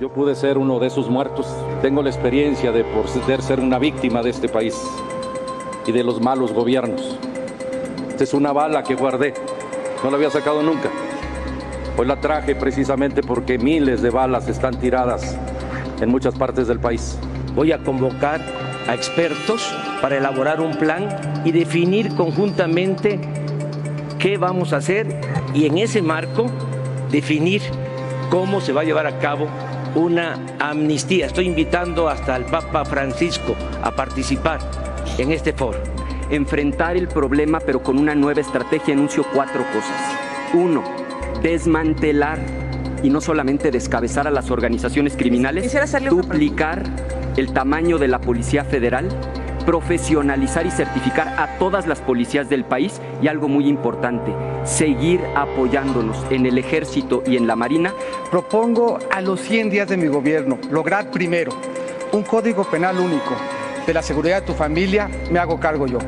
Yo pude ser uno de esos muertos. Tengo la experiencia de poder ser una víctima de este país y de los malos gobiernos. Esta es una bala que guardé. No la había sacado nunca. Hoy la traje precisamente porque miles de balas están tiradas en muchas partes del país. Voy a convocar a expertos para elaborar un plan y definir conjuntamente qué vamos a hacer y en ese marco definir cómo se va a llevar a cabo una amnistía. Estoy invitando hasta al Papa Francisco a participar en este foro. Enfrentar el problema, pero con una nueva estrategia. Enuncio 4 cosas. 1, desmantelar y no solamente descabezar a las organizaciones criminales, duplicar el tamaño de la Policía Federal, profesionalizar y certificar a todas las policías del país y algo muy importante, seguir apoyándonos en el Ejército y en la Marina. Propongo a los 100 días de mi gobierno lograr primero un código penal único. De la seguridad de tu familia me hago cargo yo.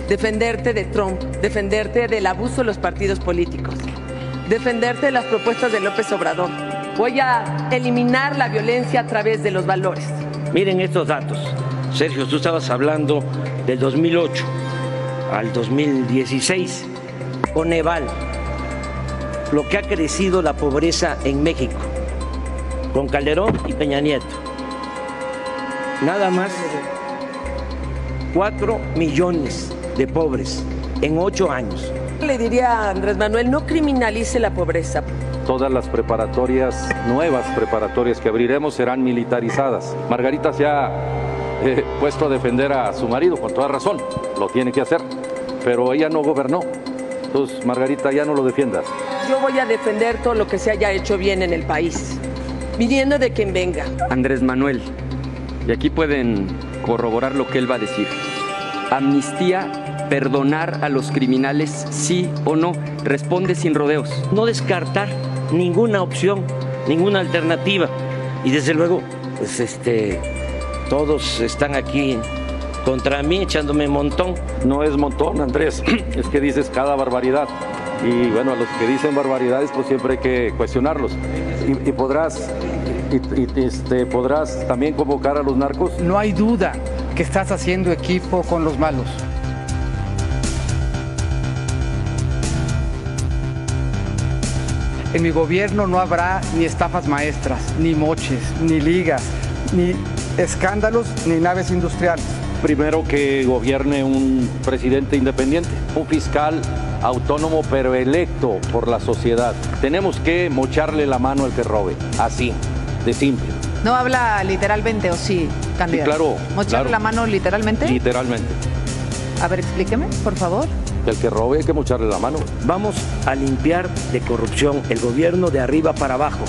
Defenderte de Trump, defenderte del abuso de los partidos políticos, defenderte de las propuestas de López Obrador. Voy a eliminar la violencia a través de los valores. Miren estos datos. Sergio, tú estabas hablando del 2008 al 2016, Coneval, lo que ha crecido la pobreza en México, con Calderón y Peña Nieto. Nada más 4 millones de pobres en 8 años. Le diría a Andrés Manuel, no criminalice la pobreza. Todas las preparatorias, nuevas preparatorias que abriremos serán militarizadas. Margarita se ha puesto a defender a su marido, con toda razón, lo tiene que hacer, pero ella no gobernó. Entonces, Margarita, ya no lo defiendas. Yo voy a defender todo lo que se haya hecho bien en el país, viniendo de quien venga. Andrés Manuel, y aquí pueden corroborar lo que él va a decir. Amnistía, perdonar a los criminales, sí o no. Responde sin rodeos. No descartar ninguna opción, ninguna alternativa. Y desde luego, pues todos están aquí contra mí, echándome montón. No es montón, Andrés, es que dices cada barbaridad. Y bueno, a los que dicen barbaridades, pues siempre hay que cuestionarlos. Y podrás también convocar a los narcos. No hay duda que estás haciendo equipo con los malos. En mi gobierno no habrá ni estafas maestras, ni moches, ni ligas, ni escándalos, ni naves industriales. Primero que gobierne un presidente independiente, un fiscal autónomo pero electo por la sociedad. Tenemos que mocharle la mano al que robe, así, de simple. ¿No habla literalmente o sí, candidato? Sí, claro. ¿Mocharle la mano literalmente? Literalmente. A ver, explíqueme, por favor. El que robe hay que mocharle la mano. Vamos a limpiar de corrupción el gobierno de arriba para abajo,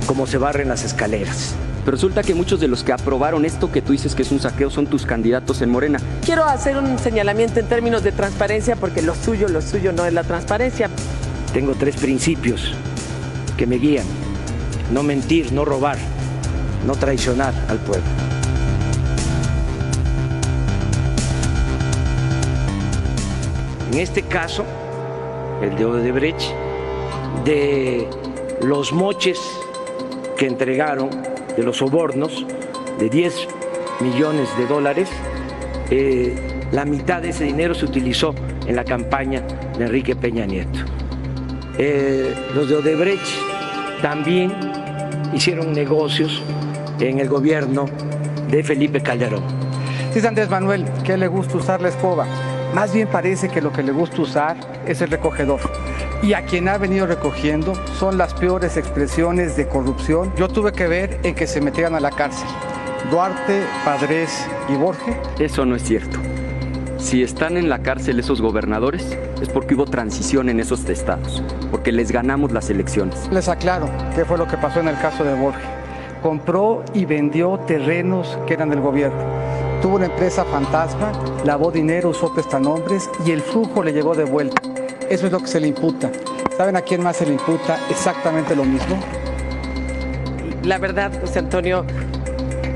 como se barren las escaleras. Pero resulta que muchos de los que aprobaron esto que tú dices que es un saqueo son tus candidatos en Morena. Quiero hacer un señalamiento en términos de transparencia, porque lo suyo no es la transparencia. Tengo 3 principios que me guían: no mentir, no robar, no traicionar al pueblo. En este caso, el de Odebrecht, de los moches que entregaron, de los sobornos de $10 millones, la mitad de ese dinero se utilizó en la campaña de Enrique Peña Nieto. Los de Odebrecht también hicieron negocios en el gobierno de Felipe Calderón. Dice Andrés Manuel que le gusta usar la escoba. Más bien parece que lo que le gusta usar es el recogedor. Y a quien ha venido recogiendo son las peores expresiones de corrupción. Yo tuve que ver en que se metieran a la cárcel Duarte, Padres y Borges. Eso no es cierto. Si están en la cárcel esos gobernadores, es porque hubo transición en esos estados, porque les ganamos las elecciones. Les aclaro qué fue lo que pasó en el caso de Borges. Compró y vendió terrenos que eran del gobierno. Tuvo una empresa fantasma, lavó dinero, usó prestanombres y el flujo le llegó de vuelta. Eso es lo que se le imputa. ¿Saben a quién más se le imputa exactamente lo mismo? La verdad, José Antonio,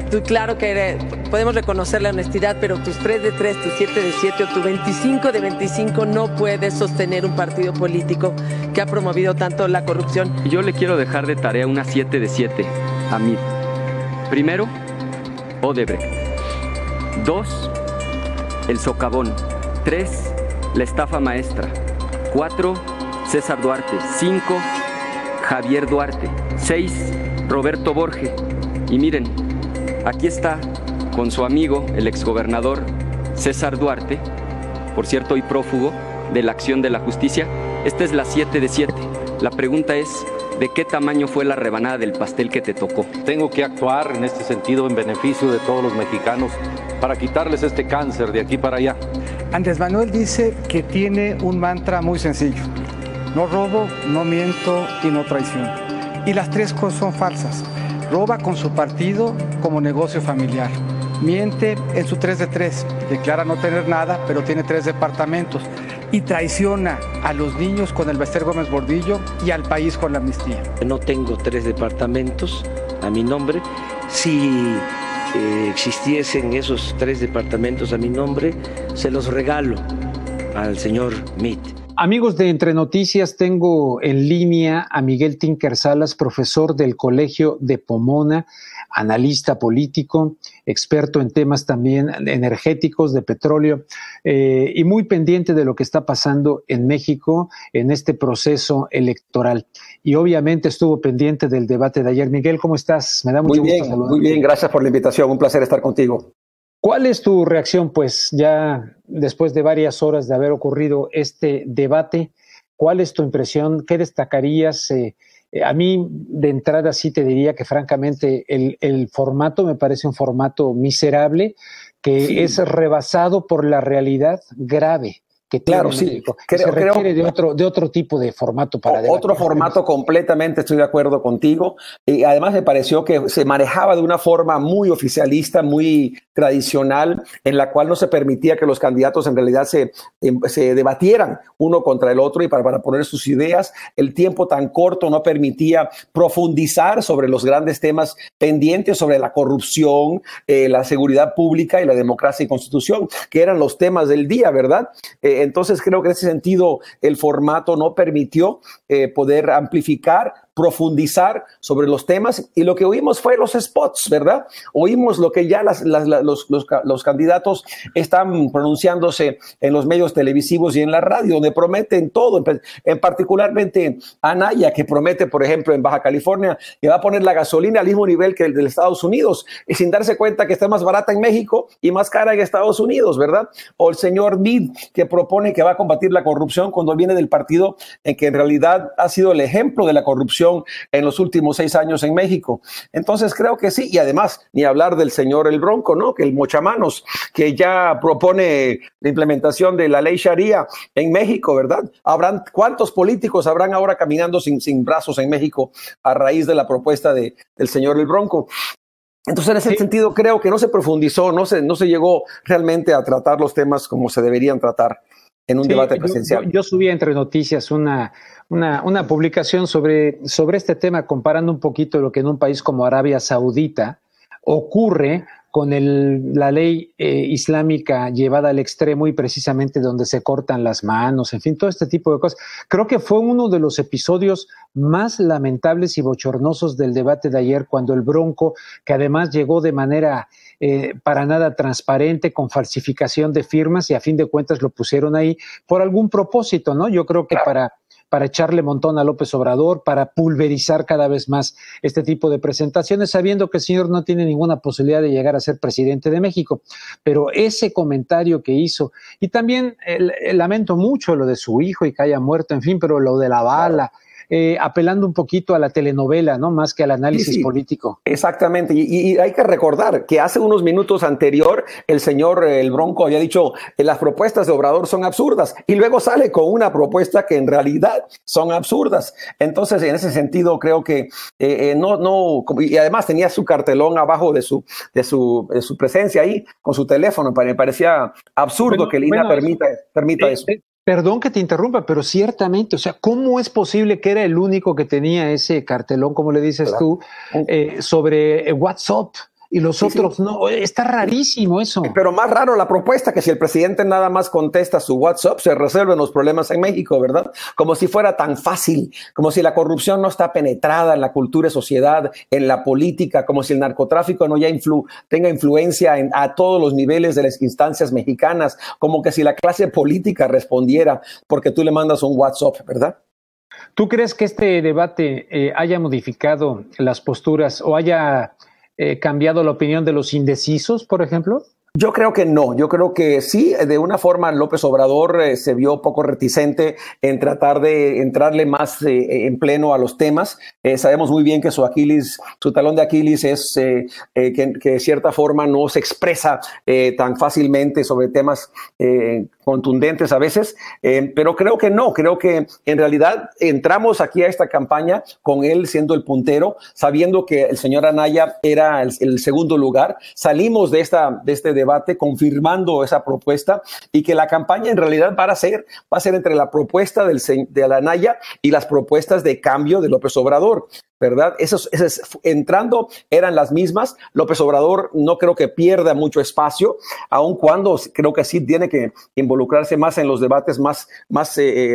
tú claro que podemos reconocer la honestidad, pero tus 3 de 3, tus 7 de 7 o tu 25 de 25 no puedes sostener un partido político que ha promovido tanto la corrupción. Yo le quiero dejar de tarea una 7 de 7 a mí. Primero, Odebrecht. 2, el socavón. 3, la estafa maestra. 4, César Duarte. 5, Javier Duarte. 6, Roberto Borge. Y miren, aquí está con su amigo, el exgobernador César Duarte, por cierto, hoy prófugo de la acción de la justicia. Esta es la 7 de 7. La pregunta es, ¿de qué tamaño fue la rebanada del pastel que te tocó? Tengo que actuar en este sentido en beneficio de todos los mexicanos para quitarles este cáncer de aquí para allá. Andrés Manuel dice que tiene un mantra muy sencillo: no robo, no miento y no traiciono. Y las tres cosas son falsas. Roba con su partido como negocio familiar. Miente en su 3 de 3, declara no tener nada, pero tiene 3 departamentos. Y traiciona a los niños con el Bester Gómez Bordillo y al país con la amnistía. No tengo 3 departamentos a mi nombre. Si existiesen esos 3 departamentos a mi nombre, se los regalo al señor Meade. Amigos de Entre Noticias, tengo en línea a Miguel Tinker Salas, profesor del Colegio de Pomona, analista político, experto en temas también energéticos, de petróleo, y muy pendiente de lo que está pasando en México en este proceso electoral. Y obviamente estuvo pendiente del debate de ayer. Miguel, ¿cómo estás? Me da mucho gusto saludarte. Muy bien, gracias por la invitación, un placer estar contigo. ¿Cuál es tu reacción, pues, ya después de varias horas de haber ocurrido este debate? ¿Cuál es tu impresión? ¿Qué destacarías? A mí, de entrada, sí te diría que, francamente, el formato me parece un formato miserable, que es rebasado por la realidad grave que tiene México. Se requiere de otro tipo de formato para debatir. Otro formato completamente, estoy de acuerdo contigo. Y además me pareció que se manejaba de una forma muy oficialista, muy tradicional, en la cual no se permitía que los candidatos en realidad se debatieran uno contra el otro y para poner sus ideas. El tiempo tan corto no permitía profundizar sobre los grandes temas pendientes, sobre la corrupción, la seguridad pública y la democracia y constitución, que eran los temas del día, ¿verdad? Entonces creo que en ese sentido el formato no permitió poder amplificar, profundizar sobre los temas, y lo que oímos fue los spots, ¿verdad? Oímos lo que ya los candidatos están pronunciándose en los medios televisivos y en la radio, donde prometen todo, en particularmente Anaya, que promete, por ejemplo, en Baja California, que va a poner la gasolina al mismo nivel que el de Estados Unidos, y sin darse cuenta que está más barata en México y más cara en Estados Unidos, ¿verdad? O el señor Meade, que propone que va a combatir la corrupción cuando viene del partido en que en realidad ha sido el ejemplo de la corrupción en los últimos 6 años en México. Entonces creo que sí, y además ni hablar del señor El Bronco, ¿no? Que el mochamanos, que ya propone la implementación de la ley Sharia en México, ¿verdad? ¿Cuántos políticos habrán ahora caminando sin brazos en México a raíz de la propuesta del señor El Bronco? Entonces, en ese sentido, creo que no se profundizó, no se llegó realmente a tratar los temas como se deberían tratar en un debate presidencial. Yo subí a Entre Noticias una publicación sobre este tema, comparando un poquito lo que en un país como Arabia Saudita ocurre con la ley islámica llevada al extremo, y precisamente donde se cortan las manos, en fin, todo este tipo de cosas. Creo que fue uno de los episodios más lamentables y bochornosos del debate de ayer, cuando el Bronco, que además llegó de manera para nada transparente, con falsificación de firmas, y a fin de cuentas lo pusieron ahí por algún propósito, ¿no? Yo creo que para echarle montón a López Obrador, para pulverizar cada vez más este tipo de presentaciones, sabiendo que el señor no tiene ninguna posibilidad de llegar a ser presidente de México. Pero ese comentario que hizo, y también lamento mucho lo de su hijo y que haya muerto, en fin, pero lo de la bala, apelando un poquito a la telenovela, ¿no? Más que al análisis político. Exactamente, y hay que recordar que hace unos minutos anterior el señor El Bronco había dicho que las propuestas de Obrador son absurdas, y luego sale con una propuesta que en realidad son absurdas. Entonces, en ese sentido, creo que y además tenía su cartelón abajo de su presencia ahí, con su teléfono. Me parecía absurdo que el INAH permita eso. Perdón que te interrumpa, pero ciertamente, o sea, ¿cómo es posible que era el único que tenía ese cartelón, como le dices tú, sobre WhatsApp? y los otros no. Está rarísimo eso. Pero más raro la propuesta, que si el presidente nada más contesta su WhatsApp, se resuelven los problemas en México, ¿verdad? Como si fuera tan fácil, como si la corrupción no está penetrada en la cultura y sociedad, en la política, como si el narcotráfico no ya tenga influencia a todos los niveles de las instancias mexicanas, como que si la clase política respondiera porque tú le mandas un WhatsApp, ¿verdad? ¿Tú crees que este debate haya modificado las posturas o haya cambiado la opinión de los indecisos, por ejemplo? Yo creo que no, yo creo que sí, de una forma López Obrador se vio poco reticente en tratar de entrarle más en pleno a los temas. Sabemos muy bien que su talón de Aquiles es que de cierta forma no se expresa tan fácilmente sobre temas contundentes a veces, pero creo que no, creo que en realidad entramos aquí a esta campaña con él siendo el puntero, sabiendo que el señor Anaya era el segundo lugar, salimos de este debate confirmando esa propuesta y que la campaña en realidad va a ser entre la propuesta de la Anaya y las propuestas de cambio de López Obrador, ¿verdad? Esas entrando eran las mismas. López Obrador no creo que pierda mucho espacio, aun cuando creo que sí tiene que involucrarse más en los debates,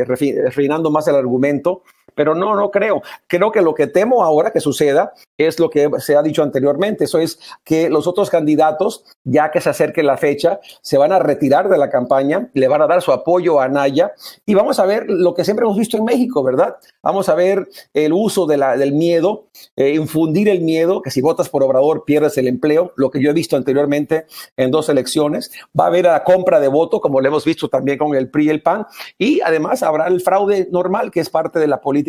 refinando más el argumento. Pero no creo. Creo que lo que temo ahora que suceda es lo que se ha dicho anteriormente. Eso es que los otros candidatos, ya que se acerque la fecha, se van a retirar de la campaña, le van a dar su apoyo a Anaya y vamos a ver lo que siempre hemos visto en México, ¿verdad? Vamos a ver el uso del miedo, infundir el miedo, que si votas por Obrador pierdes el empleo, lo que yo he visto anteriormente en 2 elecciones. Va a haber la compra de voto, como lo hemos visto también con el PRI y el PAN, y además habrá el fraude normal, que es parte de la política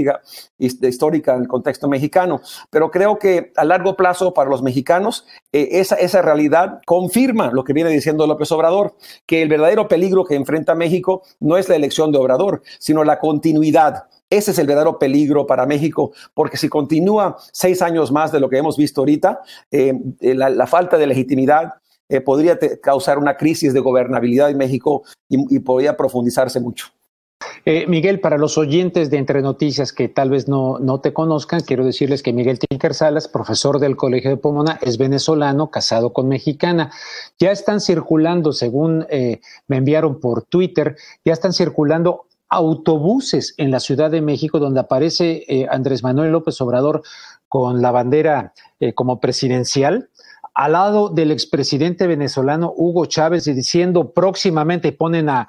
histórica en el contexto mexicano. Pero creo que a largo plazo para los mexicanos esa realidad confirma lo que viene diciendo López Obrador, que el verdadero peligro que enfrenta México no es la elección de Obrador, sino la continuidad. Ese es el verdadero peligro para México, porque si continúa 6 años más de lo que hemos visto ahorita, la falta de legitimidad podría causar una crisis de gobernabilidad en México y podría profundizarse mucho. Miguel, para los oyentes de Entre Noticias que tal vez no te conozcan, quiero decirles que Miguel Tinker Salas, profesor del Colegio de Pomona, es venezolano, casado con mexicana. Ya están circulando, según me enviaron por Twitter, ya están circulando autobuses en la Ciudad de México donde aparece Andrés Manuel López Obrador con la bandera como presidencial, al lado del expresidente venezolano Hugo Chávez, y diciendo próximamente, ponen a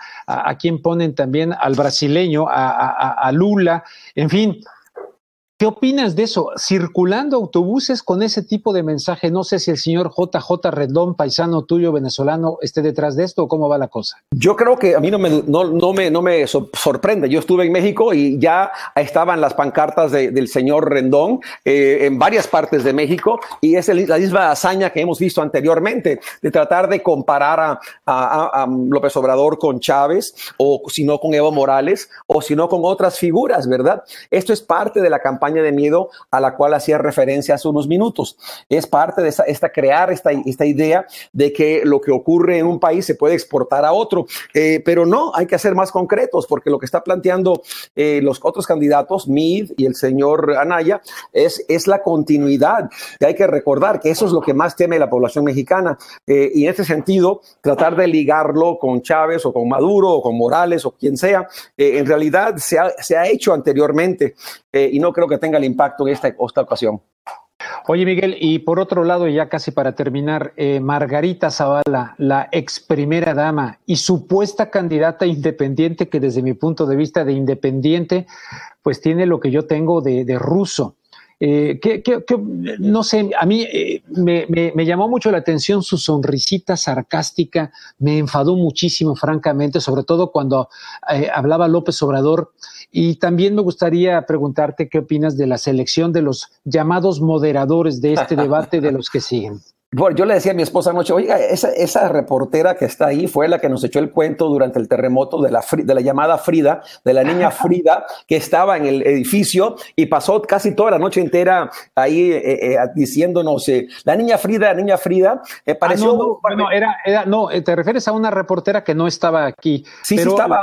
quien ponen también al brasileño, a Lula, en fin. ¿Qué opinas de eso? Circulando autobuses con ese tipo de mensaje, no sé si el señor JJ Rendón, paisano tuyo venezolano, esté detrás de esto o cómo va la cosa. Yo creo que a mí no me sorprende. Yo estuve en México y ya estaban las pancartas del señor Rendón en varias partes de México y es la misma hazaña que hemos visto anteriormente de tratar de comparar a López Obrador con Chávez o si no con Evo Morales o si no con otras figuras, ¿verdad? Esto es parte de la campaña de miedo a la cual hacía referencia hace unos minutos. Es parte de crear esta idea de que lo que ocurre en un país se puede exportar a otro, pero no, hay que ser más concretos porque lo que está planteando los otros candidatos, Mid y el señor Anaya, es la continuidad. Y hay que recordar que eso es lo que más teme la población mexicana y en este sentido tratar de ligarlo con Chávez o con Maduro o con Morales o quien sea, en realidad se ha hecho anteriormente y no creo que tenga el impacto en esta ocasión. Oye, Miguel, y por otro lado, ya casi para terminar, Margarita Zavala, la ex primera dama y supuesta candidata independiente, que desde mi punto de vista de independiente, pues tiene lo que yo tengo de ruso. No sé, a mí me llamó mucho la atención su sonrisita sarcástica, me enfadó muchísimo, francamente, sobre todo cuando hablaba López Obrador. Y también me gustaría preguntarte qué opinas de la selección de los llamados moderadores de este debate, de los que siguen. Bueno, yo le decía a mi esposa anoche, oiga, esa reportera que está ahí fue la que nos echó el cuento durante el terremoto de la llamada Frida, de la niña Frida, que estaba en el edificio y pasó casi toda la noche entera ahí diciéndonos, la niña Frida, pareció... No, te refieres a una reportera que no estaba aquí. Sí, pero sí estaba.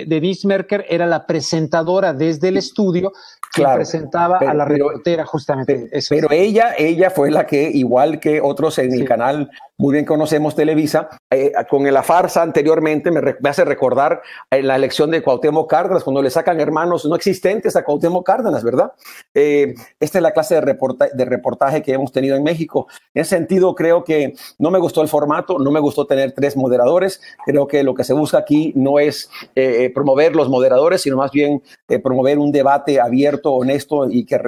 Denise Merker era la presentadora desde el estudio que presentaba a la reportera justamente. Pero ella fue novela que, igual que otros en el canal muy bien conocemos, Televisa, con la farsa anteriormente me hace recordar la elección de Cuauhtémoc Cárdenas, cuando le sacan hermanos no existentes a Cuauhtémoc Cárdenas, ¿verdad? Esta es la clase de reportaje que hemos tenido en México. En ese sentido, creo que no me gustó el formato, no me gustó tener 3 moderadores. Creo que lo que se busca aquí no es promover los moderadores, sino más bien promover un debate abierto, honesto y que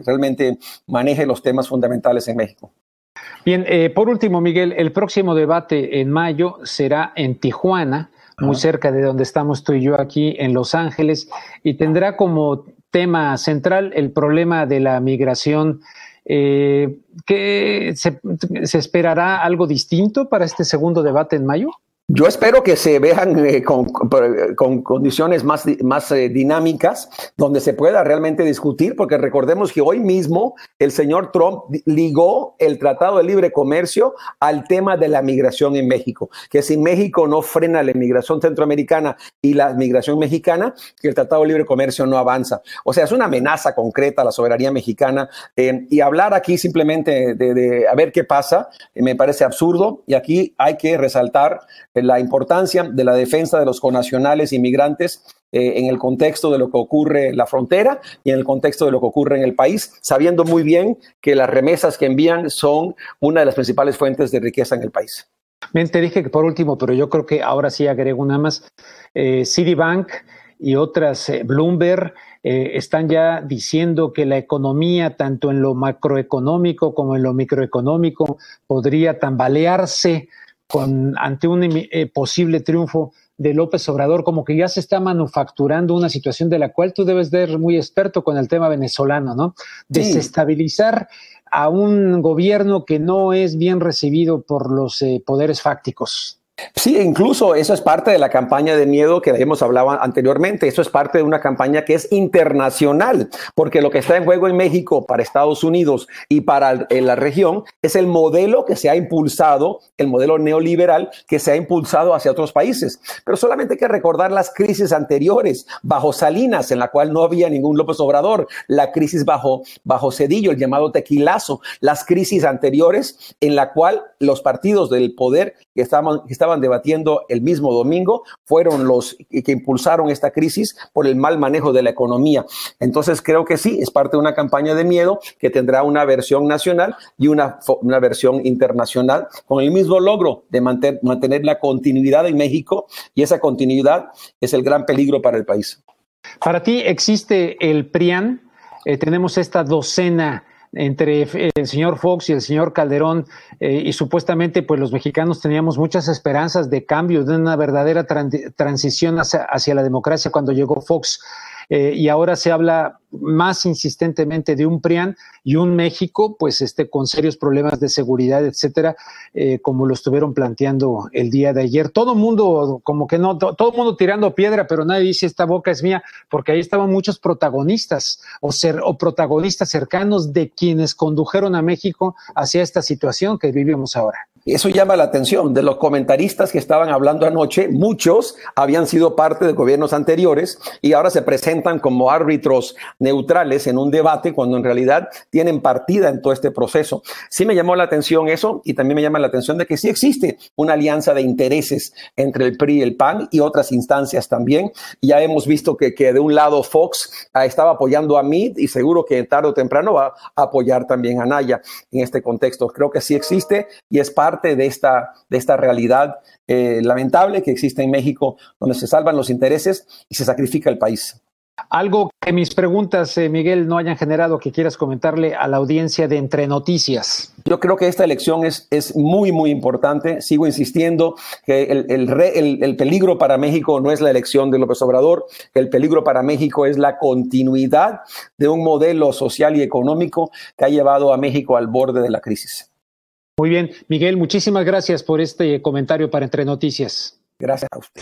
realmente maneje los temas fundamentales en México. Bien, por último, Miguel, el próximo debate en mayo será en Tijuana, muy cerca de donde estamos tú y yo aquí en Los Ángeles, y tendrá como tema central el problema de la migración. ¿Se esperará algo distinto para este segundo debate en mayo? Yo espero que se vean con condiciones más dinámicas, donde se pueda realmente discutir, porque recordemos que hoy mismo el señor Trump ligó el Tratado de Libre Comercio al tema de la migración en México, que si México no frena la inmigración centroamericana y la migración mexicana, que el Tratado de Libre Comercio no avanza. O sea, es una amenaza concreta a la soberanía mexicana, y hablar aquí simplemente de a ver qué pasa, me parece absurdo, y aquí hay que resaltar la importancia de la defensa de los connacionales inmigrantes en el contexto de lo que ocurre en la frontera y en el contexto de lo que ocurre en el país, sabiendo muy bien que las remesas que envían son una de las principales fuentes de riqueza en el país. Bien, te dije que por último, pero yo creo que ahora sí agrego una más. Citibank y otras, Bloomberg, están ya diciendo que la economía, tanto en lo macroeconómico como en lo microeconómico, podría tambalearse ante un posible triunfo de López Obrador, como que ya se está manufacturando una situación de la cual tú debes ser muy experto con el tema venezolano, ¿no? Desestabilizar a un gobierno que no es bien recibido por los poderes fácticos. Sí, incluso eso es parte de la campaña de miedo que hemos hablado anteriormente. Eso es parte de una campaña que es internacional, porque lo que está en juego en México para Estados Unidos y para la región es el modelo que se ha impulsado, el modelo neoliberal que se ha impulsado hacia otros países. Pero solamente hay que recordar las crisis anteriores, bajo Salinas, en la cual no había ningún López Obrador, la crisis bajo Zedillo, el llamado tequilazo, las crisis anteriores en la cual los partidos del poder que estaban debatiendo el mismo domingo fueron los que impulsaron esta crisis por el mal manejo de la economía. Entonces creo que sí, es parte de una campaña de miedo que tendrá una versión nacional y una versión internacional con el mismo logro de mantener la continuidad en México, y esa continuidad es el gran peligro para el país. Para ti existe el PRIAN, tenemos esta docena entre el señor Fox y el señor Calderón, y supuestamente pues los mexicanos teníamos muchas esperanzas de cambio, de una verdadera transición hacia la democracia cuando llegó Fox, y ahora se habla más insistentemente de un PRIAN y un México pues con serios problemas de seguridad, etcétera, como lo estuvieron planteando el día de ayer. Todo el mundo como que no, todo el mundo tirando piedra, pero nadie dice esta boca es mía, porque ahí estaban muchos protagonistas o protagonistas cercanos de quienes condujeron a México hacia esta situación que vivimos ahora. Eso llama la atención. De los comentaristas que estaban hablando anoche, muchos habían sido parte de gobiernos anteriores y ahora se presentan como árbitros neutrales en un debate cuando en realidad tienen partida en todo este proceso. Sí me llamó la atención eso, y también me llama la atención de que sí existe una alianza de intereses entre el PRI y el PAN y otras instancias también. Ya hemos visto que de un lado Fox estaba apoyando a Meade, y seguro que tarde o temprano va a apoyar también a Naya en este contexto. Creo que sí existe y es parte de esta realidad lamentable que existe en México, donde se salvan los intereses y se sacrifica el país. Algo que mis preguntas, Miguel, no hayan generado que quieras comentarle a la audiencia de Entre Noticias. Yo creo que esta elección es muy, muy importante. Sigo insistiendo que el peligro para México no es la elección de López Obrador, que el peligro para México es la continuidad de un modelo social y económico que ha llevado a México al borde de la crisis. Muy bien, Miguel, muchísimas gracias por este comentario para Entre Noticias. Gracias a usted.